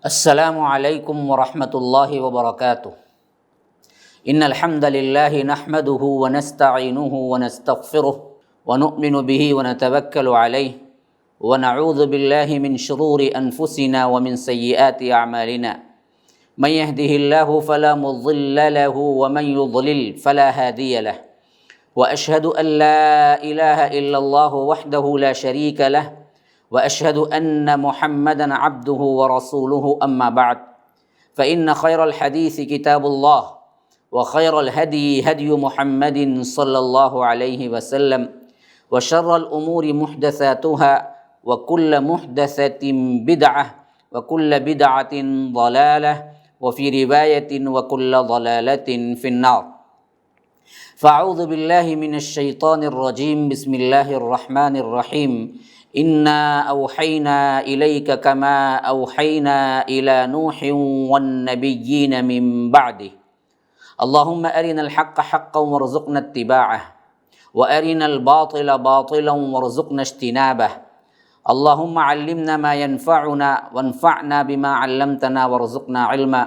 السلام علیکم ورحمۃ اللہ وبرکاتہ۔ ان الحمد للہ نحمده ونستعینه ونستغفره ونؤمن به ونتوکل علیہ ونعوذ باللہ من شرور انفسنا ومن سیئات اعمالنا من يهده الله فلا مضل له ومن يضلل فلا هادی له واشهد ان لا الہ الا اللہ وحدہ لا شریک له واشهد ان محمدا عبده ورسوله اما بعد فان خير الحديث كتاب الله وخير الهدي هدي محمد صلى الله عليه وسلم وشر الامور محدثاتها وكل محدثة بدعة وكل بدعة ضلالة وفي رواية وكل ضلالة في النار۔ فاعوذ باللہ من الشیطان الرجیم، بسم اللہ الرحمن الرحیم۔ انا اوحینا الیک کما اوحینا الی نوح والنبیین من بعدہ اللہم ارنا الحق حقا وارزقنا اتباعہ وارنا الباطل باطلا وارزقنا اجتنابہ اللہم علمنا ما ينفعنا وانفعنا بما علمتنا وارزقنا علما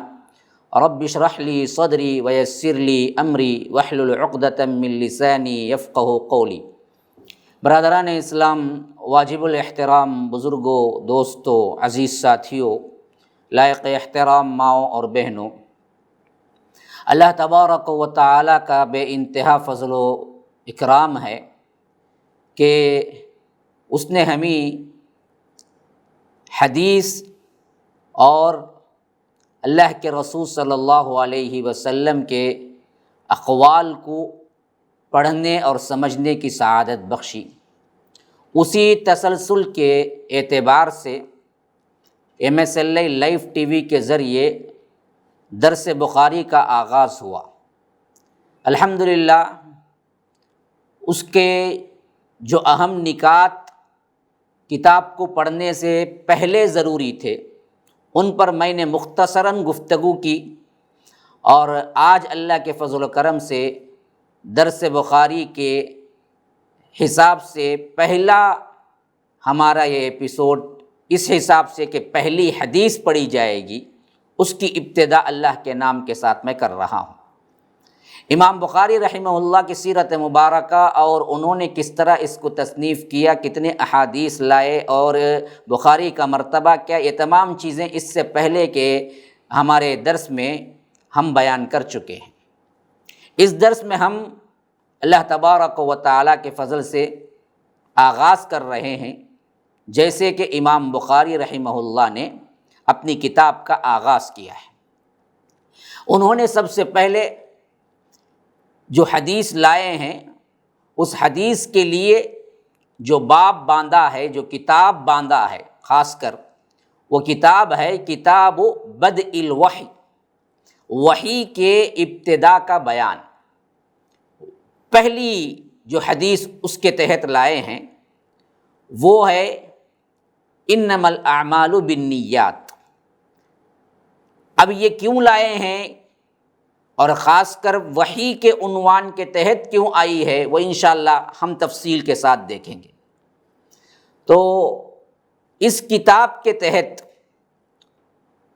رب اشرح لی صدری ویسر لی امری واحلل عقدۃ من لسانی یفقہوا قولی۔ برادران اسلام، واجب الاحترام بزرگوں، دوستوں، عزیز ساتھیوں، لائق احترام ماؤں اور بہنوں، اللہ تبارک و تعالیٰ کا بے انتہا فضل و اکرام ہے کہ اس نے ہمیں حدیث اور اللہ کے رسول صلی اللہ علیہ وسلم کے اقوال کو پڑھنے اور سمجھنے کی سعادت بخشی۔ اسی تسلسل کے اعتبار سے MSLI لائیو ٹی وی کے ذریعے درس بخاری کا آغاز ہوا۔ الحمدللہ اس کے جو اہم نکات کتاب کو پڑھنے سے پہلے ضروری تھے ان پر میں نے مختصراً گفتگو کی، اور آج اللہ کے فضل و کرم سے درس بخاری کے حساب سے پہلا ہمارا یہ ایپیسوڈ اس حساب سے کہ پہلی حدیث پڑھی جائے گی، اس کی ابتدا اللہ کے نام کے ساتھ میں کر رہا ہوں۔ امام بخاری رحمہ اللہ کی سیرت مبارکہ اور انہوں نے کس طرح اس کو تصنیف کیا، کتنے احادیث لائے اور بخاری کا مرتبہ کیا، یہ تمام چیزیں اس سے پہلے کے ہمارے درس میں ہم بیان کر چکے ہیں۔ اس درس میں ہم اللہ تبارک و تعالیٰ کے فضل سے آغاز کر رہے ہیں جیسے کہ امام بخاری رحمہ اللہ نے اپنی کتاب کا آغاز کیا ہے۔ انہوں نے سب سے پہلے جو حدیث لائے ہیں اس حدیث کے لیے جو باب باندھا ہے، جو کتاب باندھا ہے، خاص کر وہ کتاب ہے کتاب بدء الوحی، وحی کے ابتدا کا بیان۔ پہلی جو حدیث اس کے تحت لائے ہیں وہ ہے انما الاعمال بالنیات۔ اب یہ کیوں لائے ہیں اور خاص کر وحی کے عنوان کے تحت کیوں آئی ہے، وہ انشاءاللہ ہم تفصیل کے ساتھ دیکھیں گے۔ تو اس کتاب کے تحت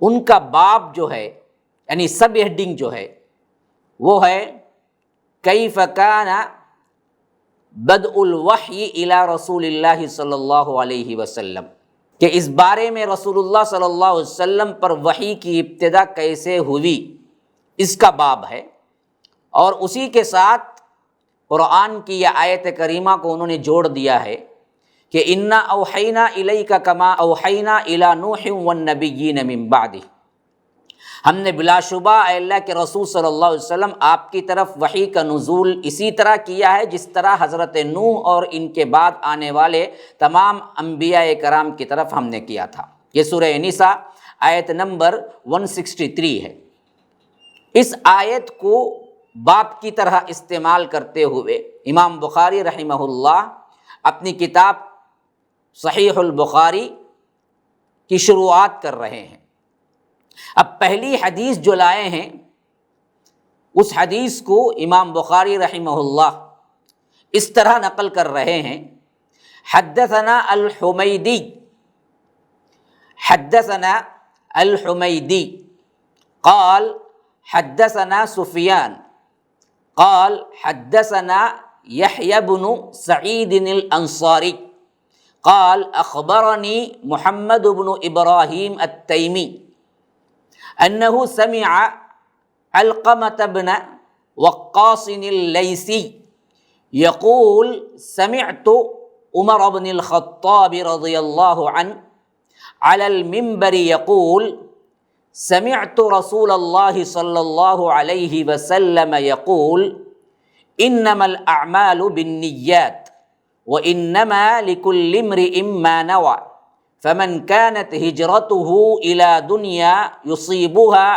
ان کا باب جو ہے، یعنی سب ہیڈنگ جو ہے وہ ہے کیف کان بدء الوحی الی رسول اللہ صلی اللہ علیہ وسلم، کہ اس بارے میں رسول اللہ صلی اللہ علیہ وسلم پر وحی کی ابتدا کیسے ہوئی، اس کا باب ہے۔ اور اسی کے ساتھ قرآن کی یہ آیت کریمہ کو انہوں نے جوڑ دیا ہے کہ انا اوحینا الیک کما اوحینا الی نوح والنبیین من بعدہ، ہم نے بلا شبہ اے اللہ کے رسول صلی اللہ علیہ وسلم آپ کی طرف وحی کا نزول اسی طرح کیا ہے جس طرح حضرت نوح اور ان کے بعد آنے والے تمام انبیاء کرام کی طرف ہم نے کیا تھا۔ یہ سورہ نساء آیت نمبر 163 ہے۔ اس آیت کو باب کی طرح استعمال کرتے ہوئے امام بخاری رحمہ اللہ اپنی کتاب صحیح البخاری کی شروعات کر رہے ہیں۔ اب پہلی حدیث جو لائے ہیں اس حدیث کو امام بخاری رحمہ اللہ اس طرح نقل کر رہے ہیں، حدثنا الحمیدی حدثنا الحمیدی قال حدثنا سفیان قال حدثنا یحیی بن سعید الانصاری قال اخبرنی محمد بن ابراہیم التیمی انہ سمع علقمة بن وقاص اللیثی یقول سمعت عمر بن الخطاب رضی اللہ عنہ علی المنبر یقول سمعت رسول اللہ صلی اللہ علیہ وسلم یقول انما الاعمال بالنیات وانما لكل امرئ ما نوى فمن كانت هجرته الى دنیا يصيبها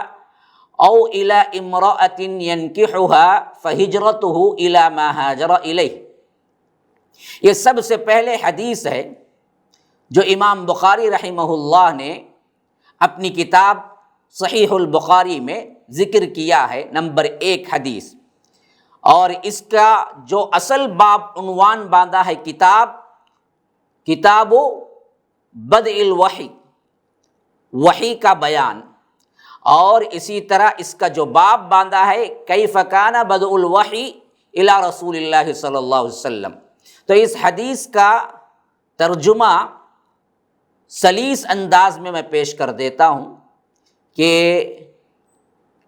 او الى امرأة ينكحها فهجرته الى ما هاجر الیہ۔ یہ سب سے پہلے حدیث ہے جو امام بخاری رحمہ اللہ نے اپنی کتاب صحیح البخاری میں ذکر کیا ہے، نمبر 1 حدیث، اور اس کا جو اصل باب عنوان باندھا ہے کتاب بدء الوحی، وحی کا بیان، اور اسی طرح اس کا جو باب باندھا ہے کیف کان بدء الوحی الی رسول اللہ صلی اللہ علیہ وسلم۔ تو اس حدیث کا ترجمہ سلیس انداز میں پیش کر دیتا ہوں کہ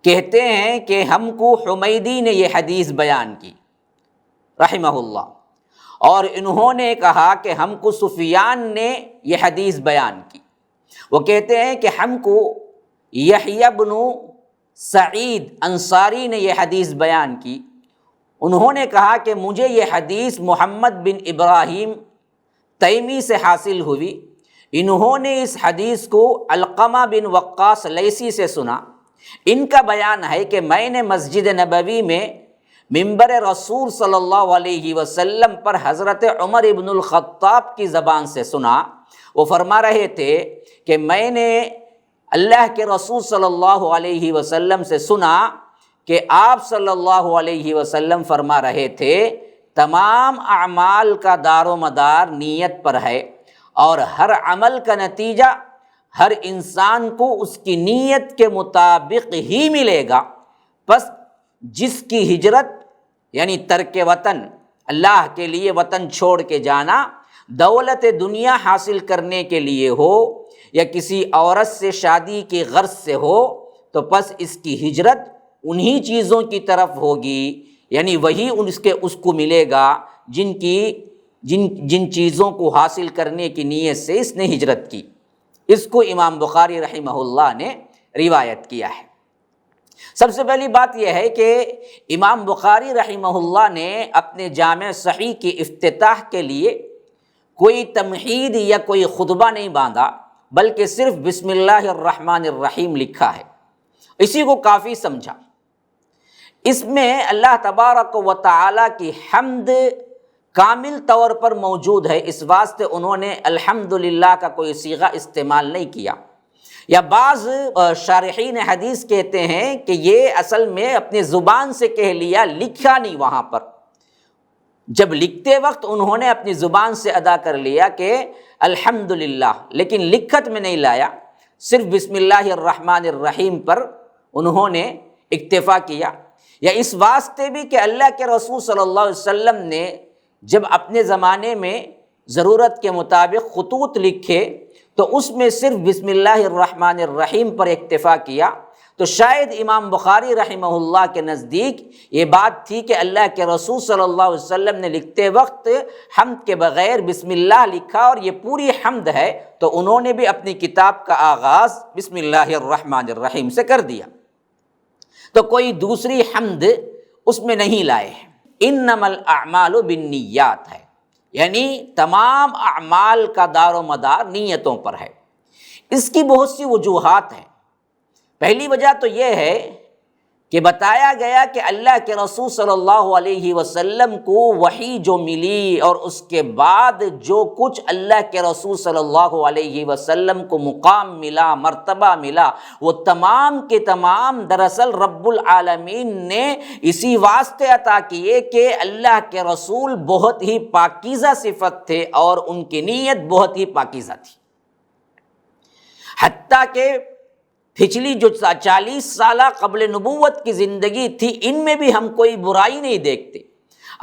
کہتے ہیں کہ ہم کو حمیدی نے یہ حدیث بیان کی رحمہ اللہ، اور انہوں نے کہا کہ ہم کو سفیان نے یہ حدیث بیان کی۔ وہ کہتے ہیں کہ ہم کو یحیی بن سعید انصاری نے یہ حدیث بیان کی، انہوں نے کہا کہ مجھے یہ حدیث محمد بن ابراہیم تیمی سے حاصل ہوئی، انہوں نے اس حدیث کو علقمہ بن وقاص لیثی سے سنا۔ ان کا بیان ہے کہ میں نے مسجد نبوی میں منبر رسول صلی اللہ علیہ وسلم پر حضرت عمر ابن الخطاب کی زبان سے سنا۔ وہ فرما رہے تھے کہ میں نے اللہ کے رسول صلی اللہ علیہ وسلم سے سنا کہ آپ صلی اللہ علیہ وسلم فرما رہے تھے تمام اعمال کا دار و مدار نیت پر ہے، اور ہر عمل کا نتیجہ ہر انسان کو اس کی نیت کے مطابق ہی ملے گا۔ پس جس کی ہجرت یعنی ترک وطن، اللہ کے لیے وطن چھوڑ کے جانا، دولت دنیا حاصل کرنے کے لیے ہو یا کسی عورت سے شادی کی غرض سے ہو، تو پس اس کی ہجرت انہی چیزوں کی طرف ہوگی، یعنی وہی اس کو ملے گا جن چیزوں کو حاصل کرنے کی نیت سے اس نے ہجرت کی۔ اس کو امام بخاری رحمہ اللہ نے روایت کیا ہے۔ سب سے پہلی بات یہ ہے کہ امام بخاری رحمہ اللہ نے اپنے جامع صحیح کی افتتاح کے لیے کوئی تمہید یا کوئی خطبہ نہیں باندھا، بلکہ صرف بسم اللہ الرحمن الرحیم لکھا ہے، اسی کو کافی سمجھا۔ اس میں اللہ تبارک و تعالیٰ کی حمد کامل طور پر موجود ہے، اس واسطے انہوں نے الحمدللہ کا کوئی صیغہ استعمال نہیں کیا۔ یا بعض شارحین حدیث کہتے ہیں کہ یہ اصل میں اپنی زبان سے کہہ لیا، لکھا نہیں وہاں پر، جب لکھتے وقت انہوں نے اپنی زبان سے ادا کر لیا کہ الحمدللہ، لیکن لکھت میں نہیں لایا، صرف بسم اللہ الرحمن الرحیم پر انہوں نے اکتفا کیا۔ یا اس واسطے بھی کہ اللہ کے رسول صلی اللہ علیہ وسلم نے جب اپنے زمانے میں ضرورت کے مطابق خطوط لکھے تو اس میں صرف بسم اللہ الرحمن الرحیم پر اکتفا کیا، تو شاید امام بخاری رحمہ اللہ کے نزدیک یہ بات تھی کہ اللہ کے رسول صلی اللہ علیہ وسلم نے لکھتے وقت حمد کے بغیر بسم اللہ لکھا اور یہ پوری حمد ہے، تو انہوں نے بھی اپنی کتاب کا آغاز بسم اللہ الرحمن الرحیم سے کر دیا، تو کوئی دوسری حمد اس میں نہیں لائے ہیں۔ انما الاعمال بالنیات ہے، یعنی تمام اعمال کا دار و مدار نیتوں پر ہے۔ اس کی بہت سی وجوہات ہیں۔ پہلی وجہ تو یہ ہے کہ بتایا گیا کہ اللہ کے رسول صلی اللہ علیہ وسلم کو وحی جو ملی اور اس کے بعد جو کچھ اللہ کے رسول صلی اللہ علیہ وسلم کو مقام ملا، مرتبہ ملا، وہ تمام کے تمام دراصل رب العالمین نے اسی واسطے عطا کیے کہ اللہ کے رسول بہت ہی پاکیزہ صفت تھے اور ان کی نیت بہت ہی پاکیزہ تھی، حتیٰ کہ پچھلی جو 40 سالہ قبل نبوت کی زندگی تھی ان میں بھی ہم کوئی برائی نہیں دیکھتے۔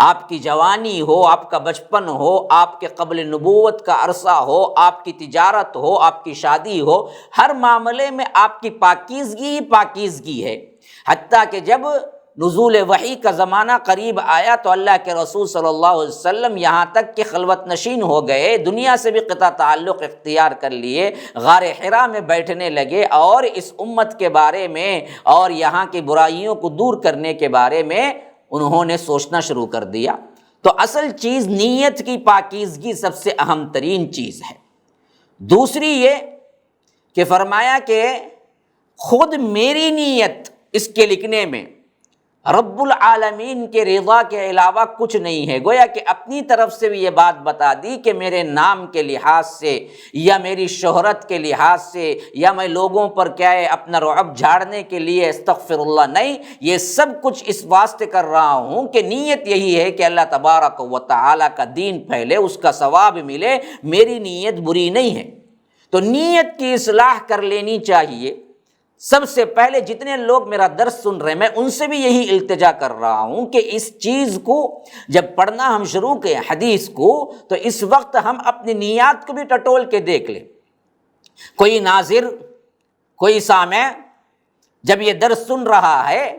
آپ کی جوانی ہو، آپ کا بچپن ہو، آپ کے قبل نبوت کا عرصہ ہو، آپ کی تجارت ہو، آپ کی شادی ہو، ہر معاملے میں آپ کی پاکیزگی پاکیزگی ہے۔ حتیٰ کہ جب نزول وحی کا زمانہ قریب آیا تو اللہ کے رسول صلی اللہ علیہ وسلم یہاں تک کہ خلوت نشین ہو گئے، دنیا سے بھی قطع تعلق اختیار کر لیے، غار حرا میں بیٹھنے لگے اور اس امت کے بارے میں اور یہاں کی برائیوں کو دور کرنے کے بارے میں انہوں نے سوچنا شروع کر دیا۔ تو اصل چیز نیت کی پاکیزگی سب سے اہم ترین چیز ہے۔ دوسری یہ کہ فرمایا کہ خود میری نیت اس کے لکھنے میں رب العالمین کے رضا کے علاوہ کچھ نہیں ہے۔ گویا کہ اپنی طرف سے بھی یہ بات بتا دی کہ میرے نام کے لحاظ سے یا میری شہرت کے لحاظ سے یا میں لوگوں پر کیا ہے اپنا رعب جھاڑنے کے لیے استغفر اللہ نہیں، یہ سب کچھ اس واسطے کر رہا ہوں کہ نیت یہی ہے کہ اللہ تبارک و تعالیٰ کا دین پھیلے، اس کا ثواب ملے، میری نیت بری نہیں ہے۔ تو نیت کی اصلاح کر لینی چاہیے۔ سب سے پہلے جتنے لوگ میرا درس سن رہے ہیں میں ان سے بھی یہی التجا کر رہا ہوں کہ اس چیز کو جب پڑھنا ہم شروع کریں حدیث کو تو اس وقت ہم اپنی نیات کو بھی ٹٹول کے دیکھ لیں۔ کوئی ناظر، کوئی سامع جب یہ درس سن رہا ہے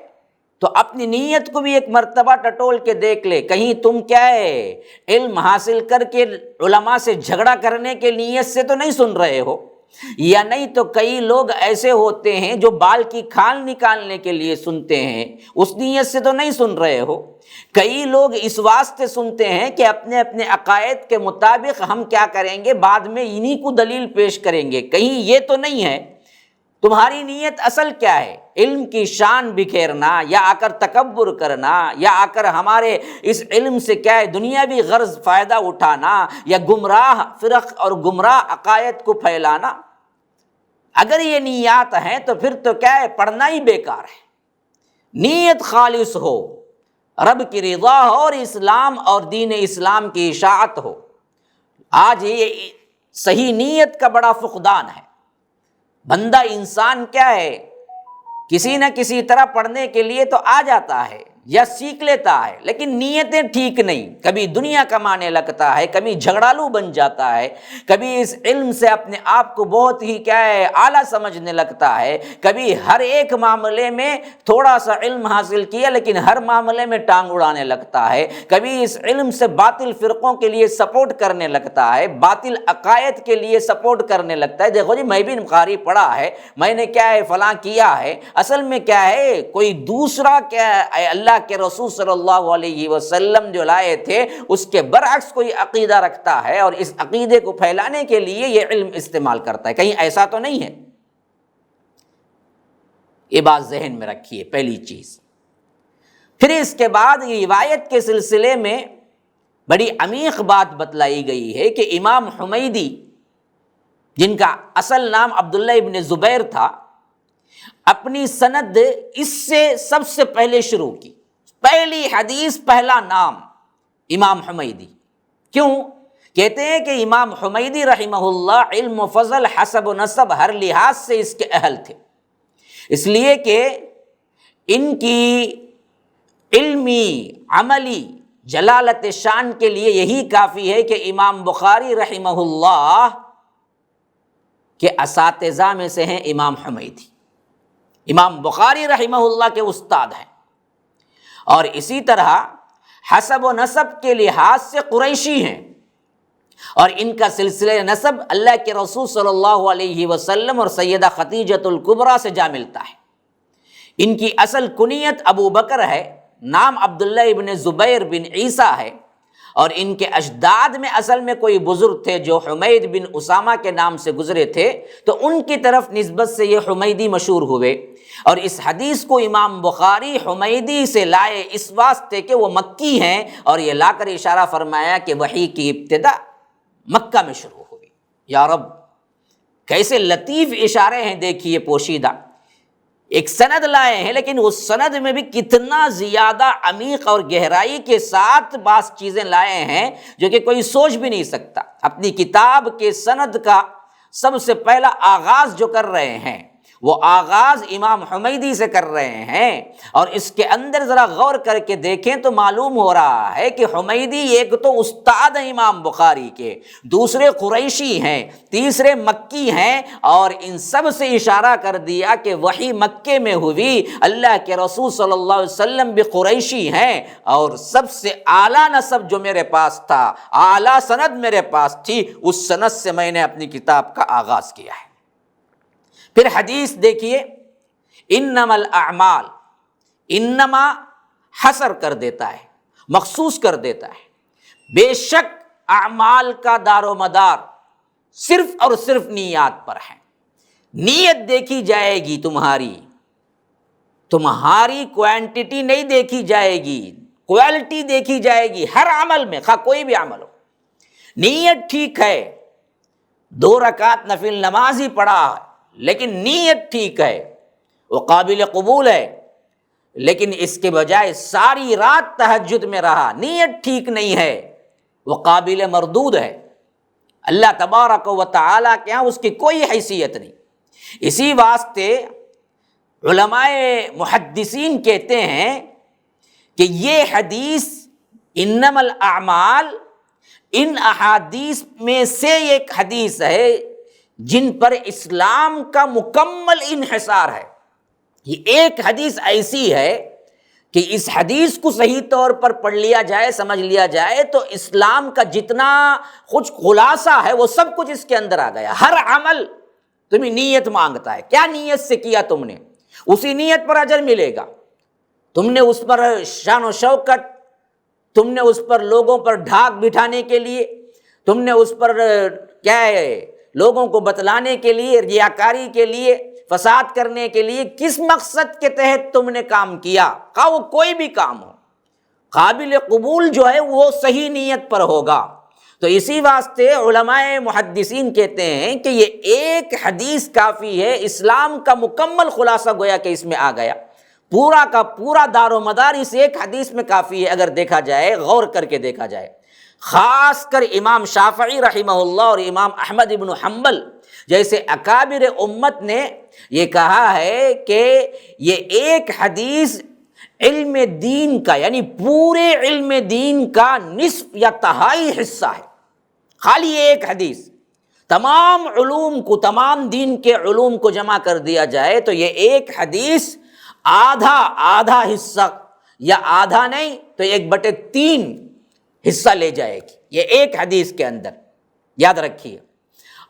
تو اپنی نیت کو بھی ایک مرتبہ ٹٹول کے دیکھ لے، کہیں تم کیا ہے علم حاصل کر کے علماء سے جھگڑا کرنے کے نیت سے تو نہیں سن رہے ہو، یا نہیں تو کئی لوگ ایسے ہوتے ہیں جو بال کی کھال نکالنے کے لیے سنتے ہیں، اس نیت سے تو نہیں سن رہے ہو۔ کئی لوگ اس واسطے سنتے ہیں کہ اپنے اپنے عقائد کے مطابق ہم کیا کریں گے، بعد میں انہی کو دلیل پیش کریں گے، کہیں یہ تو نہیں ہے۔ تمہاری نیت اصل کیا ہے؟ علم کی شان بکھیرنا یا آ کر تکبر کرنا یا آ کر ہمارے اس علم سے کیا ہے دنیاوی غرض فائدہ اٹھانا یا گمراہ فرق اور گمراہ عقائد کو پھیلانا؟ اگر یہ نیات ہیں تو پھر تو کیا ہے پڑھنا ہی بیکار ہے۔ نیت خالص ہو، رب کی رضا ہو اور اسلام اور دین اسلام کی اشاعت ہو۔ آج یہ صحیح نیت کا بڑا فقدان ہے۔ بندہ انسان کیا ہے کسی نہ کسی طرح پڑھنے کے لیے تو آ جاتا ہے یا سیکھ لیتا ہے، لیکن نیتیں ٹھیک نہیں، کبھی دنیا کمانے لگتا ہے، کبھی جھگڑالو بن جاتا ہے، کبھی اس علم سے اپنے آپ کو بہت ہی کیا ہے اعلیٰ سمجھنے لگتا ہے، کبھی ہر ایک معاملے میں تھوڑا سا علم حاصل کیا لیکن ہر معاملے میں ٹانگ اڑانے لگتا ہے، کبھی اس علم سے باطل فرقوں کے لیے سپورٹ کرنے لگتا ہے، باطل عقائد کے لیے سپورٹ کرنے لگتا ہے۔ دیکھو جی میں بھی قاری پڑھا ہے، میں نے کیا ہے فلاں کیا ہے، اصل میں کیا ہے کوئی دوسرا کیا ہے اللہ کے رسول صلی اللہ علیہ وسلم جو لائے تھے اس کے برعکس کوئی عقیدہ رکھتا ہے اور اس عقیدے کو پھیلانے کے لیے یہ علم استعمال کرتا ہے، کہیں ایسا تو نہیں ہے۔ یہ بات ذہن میں رکھیے پہلی چیز۔ پھر اس کے بعد روایت کے سلسلے میں بڑی عمیق بات بتلائی گئی ہے کہ امام حمیدی جن کا اصل نام عبداللہ ابن زبیر تھا، اپنی سند اس سے سب سے پہلے شروع کی، پہلی حدیث پہلا نام امام حمیدی۔ کیوں؟ کہتے ہیں کہ امام حمیدی رحمہ اللہ علم و فضل حسب و نسب ہر لحاظ سے اس کے اہل تھے، اس لیے کہ ان کی علمی عملی جلالت شان کے لیے یہی کافی ہے کہ امام بخاری رحمہ اللہ کے اساتذہ میں سے ہیں امام حمیدی، امام بخاری رحمہ اللہ کے استاد ہیں، اور اسی طرح حسب و نسب کے لحاظ سے قریشی ہیں، اور ان کا سلسلہ نسب اللہ کے رسول صلی اللہ علیہ وسلم اور سیدہ خدیجۃ الکبریٰ سے جا ملتا ہے۔ ان کی اصل کنیت ابو بکر ہے، نام عبداللہ ابن زبیر بن عیسیٰ ہے، اور ان کے اجداد میں اصل میں کوئی بزرگ تھے جو حمید بن اسامہ کے نام سے گزرے تھے، تو ان کی طرف نسبت سے یہ حمیدی مشہور ہوئے، اور اس حدیث کو امام بخاری حمیدی سے لائے اس واسطے کہ وہ مکی ہیں، اور یہ لا کر اشارہ فرمایا کہ وحی کی ابتدا مکہ میں شروع ہوئی۔ یا رب کیسے لطیف اشارے ہیں، دیکھیے پوشیدہ ایک سند لائے ہیں، لیکن اس سند میں بھی کتنا زیادہ عمیق اور گہرائی کے ساتھ بعض چیزیں لائے ہیں جو کہ کوئی سوچ بھی نہیں سکتا۔ اپنی کتاب کے سند کا سب سے پہلا آغاز جو کر رہے ہیں وہ آغاز امام حمیدی سے کر رہے ہیں، اور اس کے اندر ذرا غور کر کے دیکھیں تو معلوم ہو رہا ہے کہ حمیدی ایک تو استاد ہیں امام بخاری کے، دوسرے قریشی ہیں، تیسرے مکی ہیں، اور ان سب سے اشارہ کر دیا کہ وحی مکے میں ہوئی، اللہ کے رسول صلی اللہ علیہ وسلم بھی قریشی ہیں، اور سب سے اعلیٰ نسب جو میرے پاس تھا، اعلیٰ سند میرے پاس تھی، اس سند سے میں نے اپنی کتاب کا آغاز کیا ہے۔ پھر حدیث دیکھیے، انما الاعمال، انما حصر کر دیتا ہے، مخصوص کر دیتا ہے، بے شک اعمال کا دار و مدار صرف اور صرف نیات پر ہے۔ نیت دیکھی جائے گی، تمہاری کوانٹٹی نہیں دیکھی جائے گی، کوالٹی دیکھی جائے گی ہر عمل میں، خواہ کوئی بھی عمل ہو۔ نیت ٹھیک ہے، 2 رکعت نفل نماز ہی پڑھا ہے، لیکن نیت ٹھیک ہے، وہ قابل قبول ہے، لیکن اس کے بجائے ساری رات تہجد میں رہا، نیت ٹھیک نہیں ہے، وہ قابل مردود ہے، اللہ تبارک و تعالیٰ کے ہاں اس کی کوئی حیثیت نہیں۔ اسی واسطے علماء محدثین کہتے ہیں کہ یہ حدیث انما الاعمال ان احادیث میں سے ایک حدیث ہے جن پر اسلام کا مکمل انحصار ہے۔ یہ ایک حدیث ایسی ہے کہ اس حدیث کو صحیح طور پر پڑھ لیا جائے، سمجھ لیا جائے تو اسلام کا جتنا کچھ خلاصہ ہے وہ سب کچھ اس کے اندر آ گیا۔ ہر عمل تمہیں نیت مانگتا ہے، کیا نیت سے کیا تم نے، اسی نیت پر اجر ملے گا۔ تم نے اس پر شان و شوکت، تم نے اس پر لوگوں پر ڈھاک بٹھانے کے لیے، تم نے اس پر کیا ہے لوگوں کو بتلانے کے لیے، ریاکاری کے لیے، فساد کرنے کے لیے، کس مقصد کے تحت تم نے کام کیا، خواہ وہ کوئی بھی کام ہو، قابل قبول جو ہے وہ صحیح نیت پر ہوگا۔ تو اسی واسطے علماء محدثین کہتے ہیں کہ یہ ایک حدیث کافی ہے، اسلام کا مکمل خلاصہ گویا کہ اس میں آ گیا، پورا کا پورا دار و مدار اس ایک حدیث میں کافی ہے اگر دیکھا جائے، غور کر کے دیکھا جائے۔ خاص کر امام شافعی رحمہ اللہ اور امام احمد بن حنبل جیسے اکابر امت نے یہ کہا ہے کہ یہ ایک حدیث علم دین کا، یعنی پورے علم دین کا نصف یا تہائی حصہ ہے۔ خالی ایک حدیث تمام علوم کو، تمام دین کے علوم کو جمع کر دیا جائے تو یہ ایک حدیث آدھا حصہ، یا آدھا نہیں تو 1/3 حصہ لے جائے گی، یہ ایک حدیث کے اندر، یاد رکھیے۔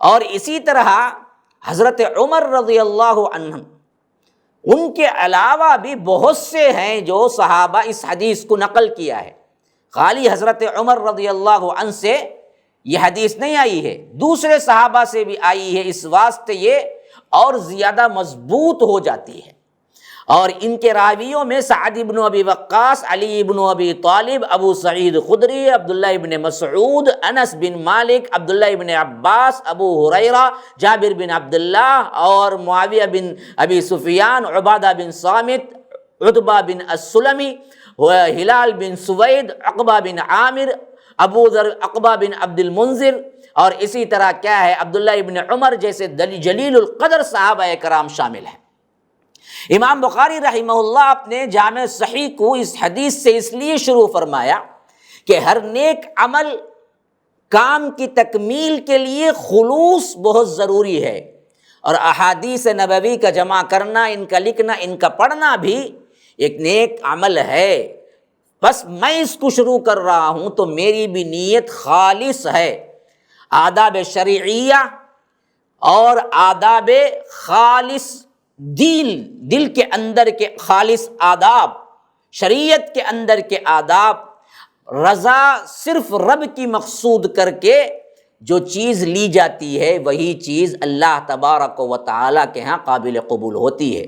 اور اسی طرح حضرت عمر رضی اللہ عنہ، ان کے علاوہ بھی بہت سے ہیں جو صحابہ اس حدیث کو نقل کیا ہے، خالی حضرت عمر رضی اللہ عنہ سے یہ حدیث نہیں آئی ہے، دوسرے صحابہ سے بھی آئی ہے، اس واسطے یہ اور زیادہ مضبوط ہو جاتی ہے۔ اور ان کے راویوں میں سعد بن ابی وقاص، علی بن ابی طالب، ابو سعید خدری، عبداللہ بن مسعود، انس بن مالک، عبداللہ بن عباس، ابو ہریرہ، جابر بن عبداللہ اور معاویہ بن ابی سفیان، عبادہ بن صامت، عتبہ بن السلمی، ہلال بن سوید، عقبہ بن عامر، ابو ذر، عقبہ بن عبد المنذر، اور اسی طرح کیا ہے عبداللہ بن عمر جیسے جلیل القدر صحابہ کرام شامل ہیں۔ امام بخاری رحمہ اللہ اپنے جامع صحیح کو اس حدیث سے اس لیے شروع فرمایا کہ ہر نیک عمل کام کی تکمیل کے لیے خلوص بہت ضروری ہے، اور احادیث نبوی کا جمع کرنا، ان کا لکھنا، ان کا پڑھنا بھی ایک نیک عمل ہے۔ بس میں اس کو شروع کر رہا ہوں تو میری بھی نیت خالص ہے، آداب شرعیہ اور آداب خالص دل کے اندر کے خالص آداب، شریعت کے اندر کے آداب، رضا صرف رب کی مقصود کر کے جو چیز لی جاتی ہے وہی چیز اللہ تبارک و تعالیٰ کے ہاں قابل قبول ہوتی ہے۔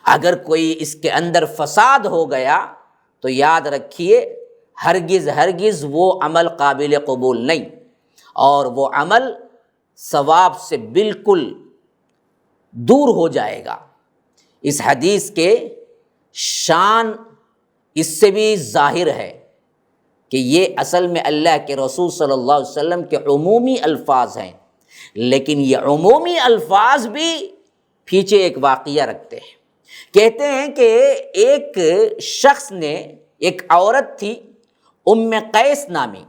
اگر کوئی اس کے اندر فساد ہو گیا تو یاد رکھیے ہرگز وہ عمل قابل قبول نہیں، اور وہ عمل ثواب سے بالکل دور ہو جائے گا۔ اس حدیث کے شان اس سے بھی ظاہر ہے کہ یہ اصل میں اللہ کے رسول صلی اللہ علیہ وسلم کے عمومی الفاظ ہیں، لیکن یہ عمومی الفاظ بھی پیچھے ایک واقعہ رکھتے ہیں۔ کہتے ہیں کہ ایک شخص نے، ایک عورت تھی ام قیس نامی،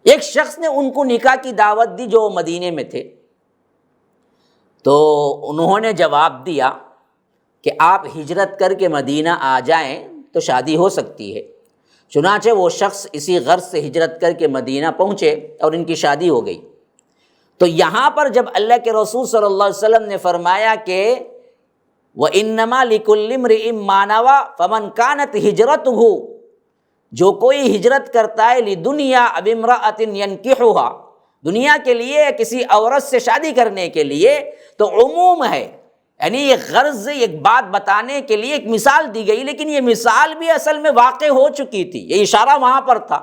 ایک شخص نے ان کو نکاح کی دعوت دی جو مدینے میں تھے، تو انہوں نے جواب دیا کہ آپ ہجرت کر کے مدینہ آ جائیں تو شادی ہو سکتی ہے۔ چنانچہ وہ شخص اسی غرض سے ہجرت کر کے مدینہ پہنچے اور ان کی شادی ہو گئی۔ تو یہاں پر جب اللہ کے رسول صلی اللہ علیہ وسلم نے فرمایا کہ وَإِنَّمَا لِكُلِّ امْرِئٍ مَّا نَوَىٰ فَمَنْ كَانَتْ هِجْرَتُهُ، جو کوئی ہجرت کرتا ہے لدنیا اب امرأۃ ینکحها، دنیا کے لیے، کسی عورت سے شادی کرنے کے لیے، تو عموم ہے، یعنی یہ غرض، ایک بات بتانے کے لیے ایک مثال دی گئی، لیکن یہ مثال بھی اصل میں واقع ہو چکی تھی۔ یہ اشارہ وہاں پر تھا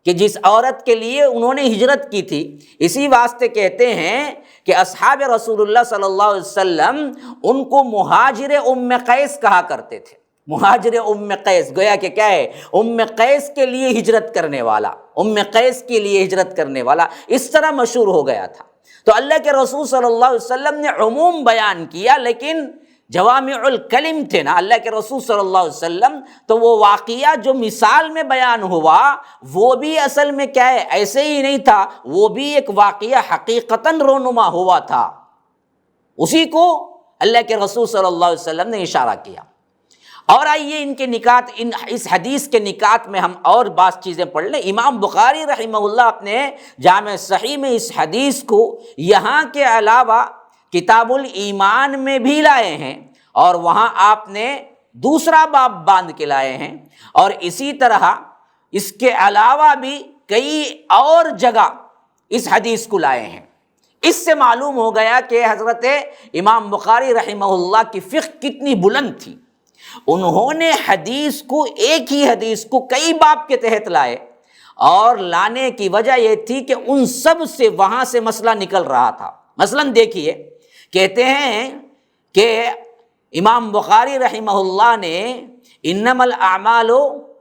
کہ جس عورت کے لیے انہوں نے ہجرت کی تھی، اسی واسطے کہتے ہیں کہ اصحاب رسول اللہ صلی اللہ علیہ وسلم ان کو مہاجر ام قیس کہا کرتے تھے۔ مہاجر ام قیس، گویا کہ کیا ہے، ام قیس کے لیے ہجرت کرنے والا، ام قیس کے لیے ہجرت کرنے والا، اس طرح مشہور ہو گیا تھا۔ تو اللہ کے رسول صلی اللہ علیہ وسلم نے عموم بیان کیا، لیکن جوامع الکلم تھے نا اللہ کے رسول صلی اللہ علیہ وسلم، تو وہ واقعہ جو مثال میں بیان ہوا وہ بھی اصل میں کیا ہے، ایسے ہی نہیں تھا، وہ بھی ایک واقعہ حقیقتاً رونما ہوا تھا، اسی کو اللہ کے رسول صلی اللہ علیہ وسلم نے اشارہ کیا۔ اور آئیے ان کے نکات، اس حدیث کے نکات میں ہم اور بعض چیزیں پڑھ لیں۔ امام بخاری رحمہ اللہ اپنے جامع صحیح میں اس حدیث کو یہاں کے علاوہ کتاب الایمان میں بھی لائے ہیں، اور وہاں آپ نے دوسرا باب باندھ کے لائے ہیں، اور اسی طرح اس کے علاوہ بھی کئی اور جگہ اس حدیث کو لائے ہیں۔ اس سے معلوم ہو گیا کہ حضرت امام بخاری رحمہ اللہ کی فقہ کتنی بلند تھی۔ انہوں نے حدیث کو، ایک ہی حدیث کو کئی باب کے تحت لائے، اور لانے کی وجہ یہ تھی کہ ان سب سے وہاں سے مسئلہ نکل رہا تھا۔ مثلا دیکھیے، کہتے ہیں کہ امام بخاری رحمہ اللہ نے انما الاعمال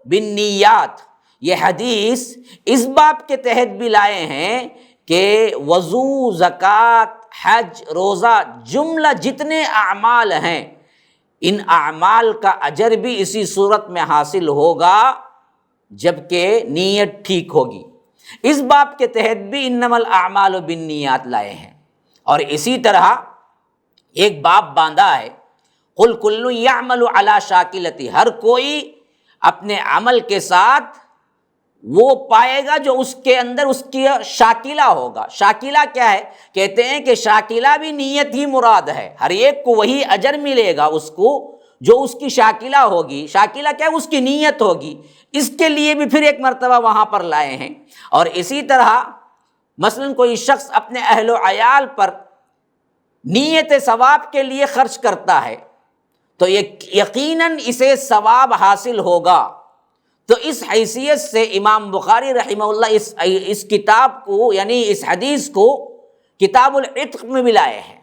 بالنیات، یہ حدیث اس باب کے تحت بھی لائے ہیں کہ وضو، زکوٰۃ، حج، روزہ، جملہ جتنے اعمال ہیں، ان اعمال کا اجر بھی اسی صورت میں حاصل ہوگا جبکہ نیت ٹھیک ہوگی۔ اس باب کے تحت بھی انما الاعمال بالنیات لائے ہیں۔ اور اسی طرح ایک باب باندھا ہے، قل کل یعمل علی شاکلتہ، ہر کوئی اپنے عمل کے ساتھ وہ پائے گا جو اس کے اندر اس کی شاکلہ ہوگا۔ شاکلہ کیا ہے؟ کہتے ہیں کہ شاکلہ بھی نیت ہی مراد ہے، ہر ایک کو وہی اجر ملے گا اس کو جو اس کی شاکلہ ہوگی۔ شاکلہ کیا ہے؟ اس کی نیت ہوگی۔ اس کے لیے بھی پھر ایک مرتبہ وہاں پر لائے ہیں۔ اور اسی طرح مثلا کوئی شخص اپنے اہل و عیال پر نیت ثواب کے لیے خرچ کرتا ہے تو یقیناً اسے ثواب حاصل ہوگا۔ تو اس حیثیت سے امام بخاری رحمہ اللہ اس کتاب کو، یعنی اس حدیث کو کتاب العتق میں بھی لائے ہیں،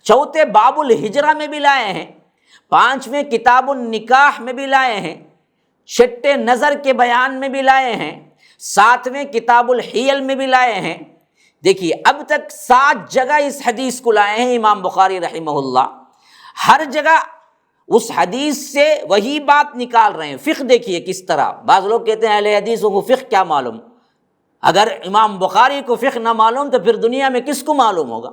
چوتھے باب الہجرہ میں بھی لائے ہیں، پانچویں کتاب النکاح میں بھی لائے ہیں، چھٹے نظر کے بیان میں بھی لائے ہیں، ساتویں کتاب الحیل میں بھی لائے ہیں۔ دیکھیے اب تک 7 جگہ اس حدیث کو لائے ہیں امام بخاری رحمہ اللہ، ہر جگہ اس حدیث سے وہی بات نکال رہے ہیں۔ فقہ دیکھیے کس طرح، بعض لوگ کہتے ہیں اہل حدیثوں کو فقہ کیا معلوم، اگر امام بخاری کو فقہ نہ معلوم تو پھر دنیا میں کس کو معلوم ہوگا؟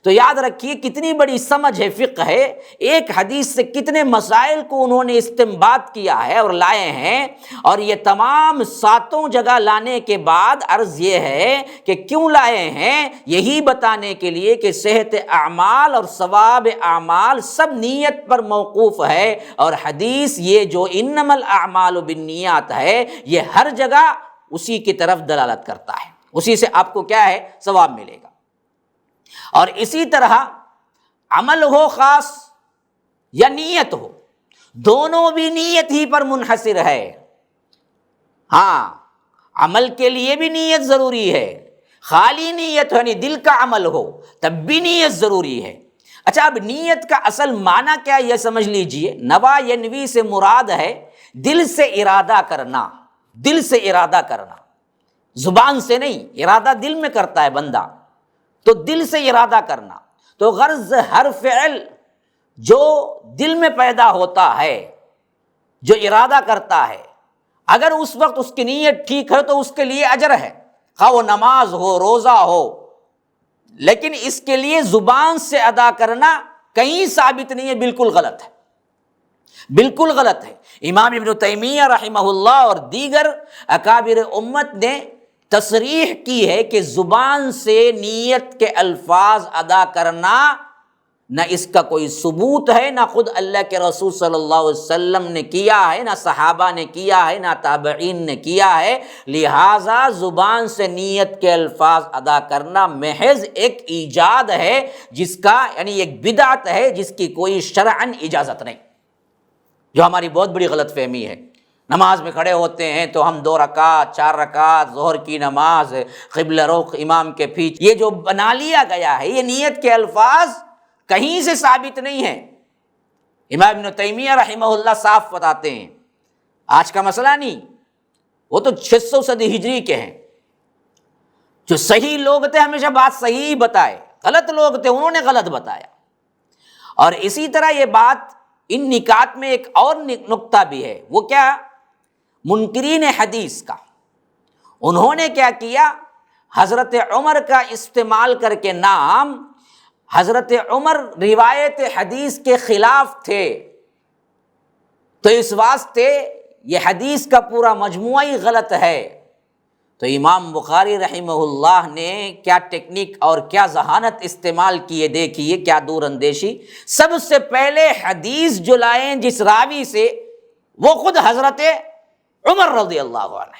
تو یاد رکھیے کتنی بڑی سمجھ ہے، فقہ ہے، ایک حدیث سے کتنے مسائل کو انہوں نے استنباط کیا ہے اور لائے ہیں۔ اور یہ تمام 7 جگہ لانے کے بعد عرض یہ ہے کہ کیوں لائے ہیں، یہی بتانے کے لیے کہ صحت اعمال اور ثواب اعمال سب نیت پر موقوف ہے، اور حدیث یہ جو انما الاعمال بالنیات ہے، یہ ہر جگہ اسی کی طرف دلالت کرتا ہے، اسی سے آپ کو کیا ہے، ثواب ملے گا۔ اور اسی طرح عمل ہو خاص یا نیت ہو، دونوں بھی نیت ہی پر منحصر ہے۔ ہاں، عمل کے لیے بھی نیت ضروری ہے، خالی نیت یعنی دل کا عمل ہو تب بھی نیت ضروری ہے۔ اچھا، اب نیت کا اصل معنی کیا یہ سمجھ لیجئے۔ نوا ینوی سے مراد ہے دل سے ارادہ کرنا، دل سے ارادہ کرنا، زبان سے نہیں، ارادہ دل میں کرتا ہے بندہ، تو دل سے ارادہ کرنا۔ تو غرض ہر فعل جو دل میں پیدا ہوتا ہے، جو ارادہ کرتا ہے، اگر اس وقت اس کی نیت ٹھیک ہے تو اس کے لیے اجر ہے، خواہ وہ نماز ہو، روزہ ہو، لیکن اس کے لیے زبان سے ادا کرنا کہیں ثابت نہیں ہے، بالکل غلط ہے، بالکل غلط ہے۔ امام ابن تیمیہ رحمہ اللہ اور دیگر اکابر امت نے تصریح کی ہے کہ زبان سے نیت کے الفاظ ادا کرنا نہ اس کا کوئی ثبوت ہے، نہ خود اللہ کے رسول صلی اللہ علیہ وسلم نے کیا ہے، نہ صحابہ نے کیا ہے، نہ تابعین نے کیا ہے، لہٰذا زبان سے نیت کے الفاظ ادا کرنا محض ایک ایجاد ہے، جس کا یعنی ایک بدعت ہے جس کی کوئی شرعاً اجازت نہیں، جو ہماری بہت بڑی غلط فہمی ہے۔ نماز میں کھڑے ہوتے ہیں تو ہم 2 رکعت 4 رکعت ظہر کی نماز قبلہ رخ امام کے پیچھے، یہ جو بنا لیا گیا ہے، یہ نیت کے الفاظ کہیں سے ثابت نہیں ہے۔ امام ابن تیمیہ رحمہ اللہ صاف بتاتے ہیں، آج کا مسئلہ نہیں، وہ تو 600 صدی ہجری کے ہیں، جو صحیح لوگ تھے ہمیشہ بات صحیح بتائے، غلط لوگ تھے انہوں نے غلط بتایا۔ اور اسی طرح یہ بات ان نکات میں ایک اور نقطہ بھی ہے، وہ کیا؟ منکرین حدیث کا، انہوں نے کیا کیا؟ حضرت عمر کا استعمال کر کے نام، حضرت عمر روایت حدیث کے خلاف تھے، تو اس واسطے یہ حدیث کا پورا مجموعہ ہی غلط ہے۔ تو امام بخاری رحمہ اللہ نے کیا ٹیکنیک اور کیا ذہانت استعمال کی ہے، دیکھیے کیا دور اندیشی۔ سب سے پہلے حدیث جو لائیں جس راوی سے، وہ خود حضرت عمر رضی اللہ عنہ،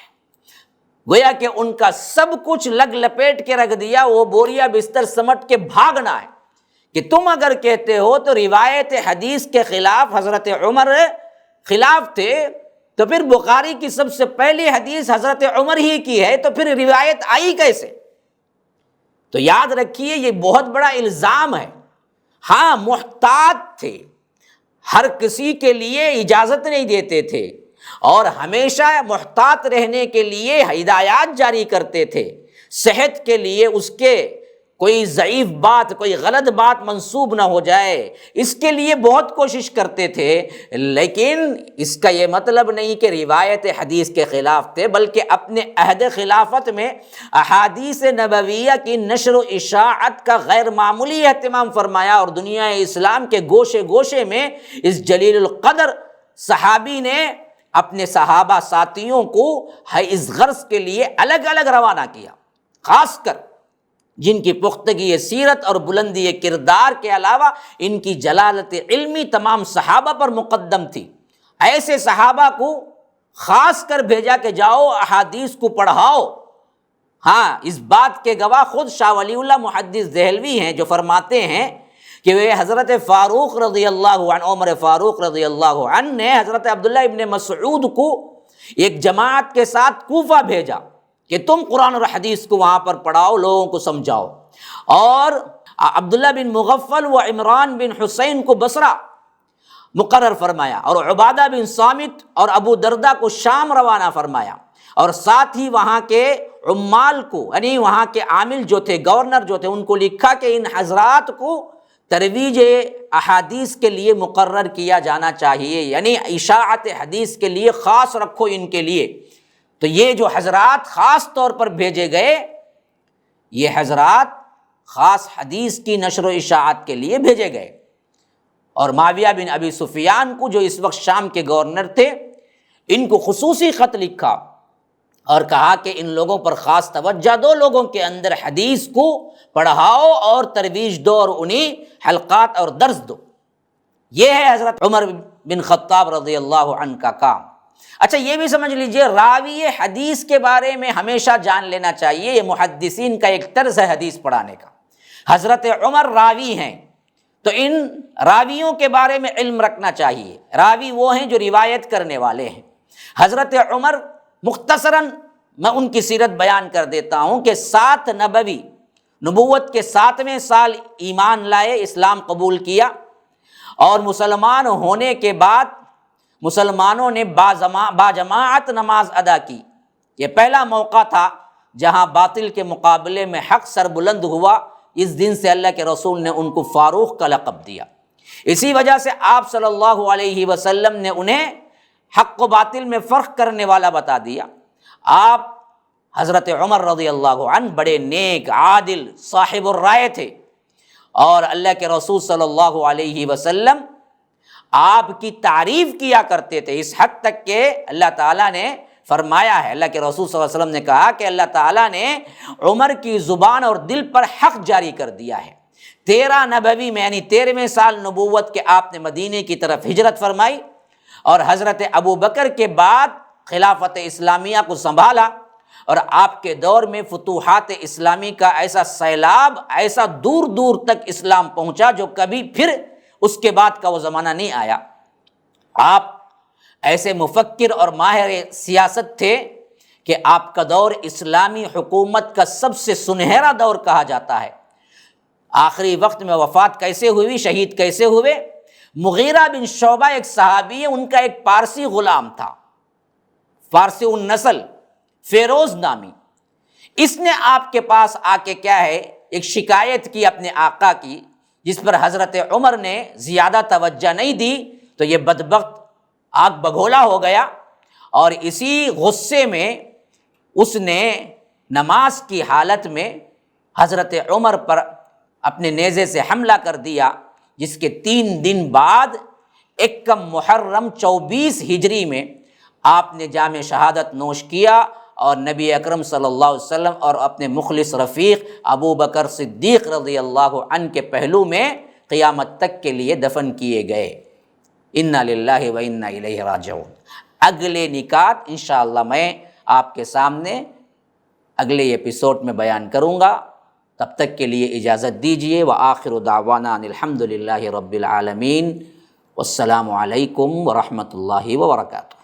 گویا کہ ان کا سب کچھ لگ لپیٹ کے رکھ دیا، وہ بوریا بستر سمٹ کے بھاگنا ہے کہ تم اگر کہتے ہو تو روایت حدیث کے خلاف حضرت عمر خلاف تھے، تو پھر بخاری کی سب سے پہلی حدیث حضرت عمر ہی کی ہے، تو پھر روایت آئی کیسے؟ تو یاد رکھیے یہ بہت بڑا الزام ہے۔ ہاں محتاط تھے، ہر کسی کے لیے اجازت نہیں دیتے تھے، اور ہمیشہ محتاط رہنے کے لیے ہدایات جاری کرتے تھے، صحت کے لیے اس کے کوئی ضعیف بات، کوئی غلط بات منسوب نہ ہو جائے، اس کے لیے بہت کوشش کرتے تھے، لیکن اس کا یہ مطلب نہیں کہ روایت حدیث کے خلاف تھے، بلکہ اپنے عہد خلافت میں احادیث نبویہ کی نشر و اشاعت کا غیر معمولی اہتمام فرمایا، اور دنیا اسلام کے گوشے گوشے میں اس جلیل القدر صحابی نے اپنے صحابہ ساتھیوں کو اس غرض کے لیے الگ الگ روانہ کیا، خاص کر جن کی پختگی سیرت اور بلندی کردار کے علاوہ ان کی جلالت علمی تمام صحابہ پر مقدم تھی۔ ایسے صحابہ کو خاص کر بھیجا کہ جاؤ احادیث کو پڑھاؤ۔ ہاں اس بات کے گواہ خود شاہ ولی اللہ محدث دہلوی ہیں، جو فرماتے ہیں کہ وہ حضرت فاروق رضی اللہ عنہ، عمر فاروق رضی اللہ عنہ نے حضرت عبداللہ ابن مسعود کو ایک جماعت کے ساتھ کوفہ بھیجا کہ تم قرآن اور حدیث کو وہاں پر پڑھاؤ، لوگوں کو سمجھاؤ، اور عبداللہ بن مغفل و عمران بن حسین کو بصرہ مقرر فرمایا، اور عبادہ بن صامت اور ابو دردہ کو شام روانہ فرمایا، اور ساتھ ہی وہاں کے عمال کو، یعنی وہاں کے عامل جو تھے، گورنر جو تھے، ان کو لکھا کہ ان حضرات کو ترویج احادیث کے لیے مقرر کیا جانا چاہیے، یعنی اشاعت حدیث کے لیے خاص رکھو ان کے لیے۔ تو یہ جو حضرات خاص طور پر بھیجے گئے، یہ حضرات خاص حدیث کی نشر و اشاعت کے لیے بھیجے گئے، اور معاویہ بن ابی سفیان کو، جو اس وقت شام کے گورنر تھے، ان کو خصوصی خط لکھا اور کہا کہ ان لوگوں پر خاص توجہ دو، لوگوں کے اندر حدیث کو پڑھاؤ اور ترویج دو، اور انہیں حلقات اور درس دو۔ یہ ہے حضرت عمر بن خطاب رضی اللہ عنہ کا کام۔ اچھا یہ بھی سمجھ لیجئے، راوی حدیث کے بارے میں ہمیشہ جان لینا چاہیے، یہ محدثین کا ایک طرز ہے حدیث پڑھانے کا۔ حضرت عمر راوی ہیں، تو ان راویوں کے بارے میں علم رکھنا چاہیے۔ راوی وہ ہیں جو روایت کرنے والے ہیں۔ حضرت عمر مختصراً میں ان کی سیرت بیان کر دیتا ہوں کہ 7 نبوی، نبوت کے 7ویں سال ایمان لائے، اسلام قبول کیا، اور مسلمان ہونے کے بعد مسلمانوں نے باجماعت نماز ادا کی۔ یہ پہلا موقع تھا جہاں باطل کے مقابلے میں حق سربلند ہوا، اس دن سے اللہ کے رسول نے ان کو فاروق کا لقب دیا۔ اسی وجہ سے آپ صلی اللہ علیہ وسلم نے انہیں حق و باطل میں فرق کرنے والا بتا دیا۔ آپ حضرت عمر رضی اللہ عنہ بڑے نیک، عادل، صاحب الرائے تھے، اور اللہ کے رسول صلی اللہ علیہ وسلم آپ کی تعریف کیا کرتے تھے، اس حد تک کہ اللہ تعالیٰ نے فرمایا ہے، اللہ کے رسول صلی اللہ علیہ وسلم نے کہا کہ اللہ تعالیٰ نے عمر کی زبان اور دل پر حق جاری کر دیا ہے۔ 13 نبوی میں یعنی 13ویں سال نبوت کے آپ نے مدینے کی طرف ہجرت فرمائی، اور حضرت ابو بکر کے بعد خلافت اسلامیہ کو سنبھالا، اور آپ کے دور میں فتوحات اسلامی کا ایسا سیلاب، ایسا دور دور تک اسلام پہنچا جو کبھی پھر اس کے بعد کا وہ زمانہ نہیں آیا۔ آپ ایسے مفکر اور ماہر سیاست تھے کہ آپ کا دور اسلامی حکومت کا سب سے سنہرا دور کہا جاتا ہے۔ آخری وقت میں وفات کیسے ہوئی، شہید کیسے ہوئے؟ مغیرہ بن شعبہ ایک صحابی ہے، ان کا ایک پارسی غلام تھا، فارسی النسل، فیروز نامی۔ اس نے آپ کے پاس آ کے کیا ہے، ایک شکایت کی اپنے آقا کی، جس پر حضرت عمر نے زیادہ توجہ نہیں دی، تو یہ بدبخت آگ بگھولا ہو گیا، اور اسی غصے میں اس نے نماز کی حالت میں حضرت عمر پر اپنے نیزے سے حملہ کر دیا، جس کے 3 دن بعد 1 محرم 24 ہجری میں آپ نے جام شہادت نوش کیا، اور نبی اکرم صلی اللہ علیہ وسلم اور اپنے مخلص رفیق ابو بکر صدیق رضی اللہ عنہ کے پہلو میں قیامت تک کے لیے دفن کیے گئے۔ انا للہ و انا الیہ راجعون۔ اگلے نکات انشاءاللہ میں آپ کے سامنے اگلے ایپیسوڈ میں بیان کروں گا، تب تک کے لیے اجازت دیجیے۔ وآخر دعوانا ان الحمد للہ رب العالمین، والسلام علیکم ورحمۃ اللہ وبرکاتہ۔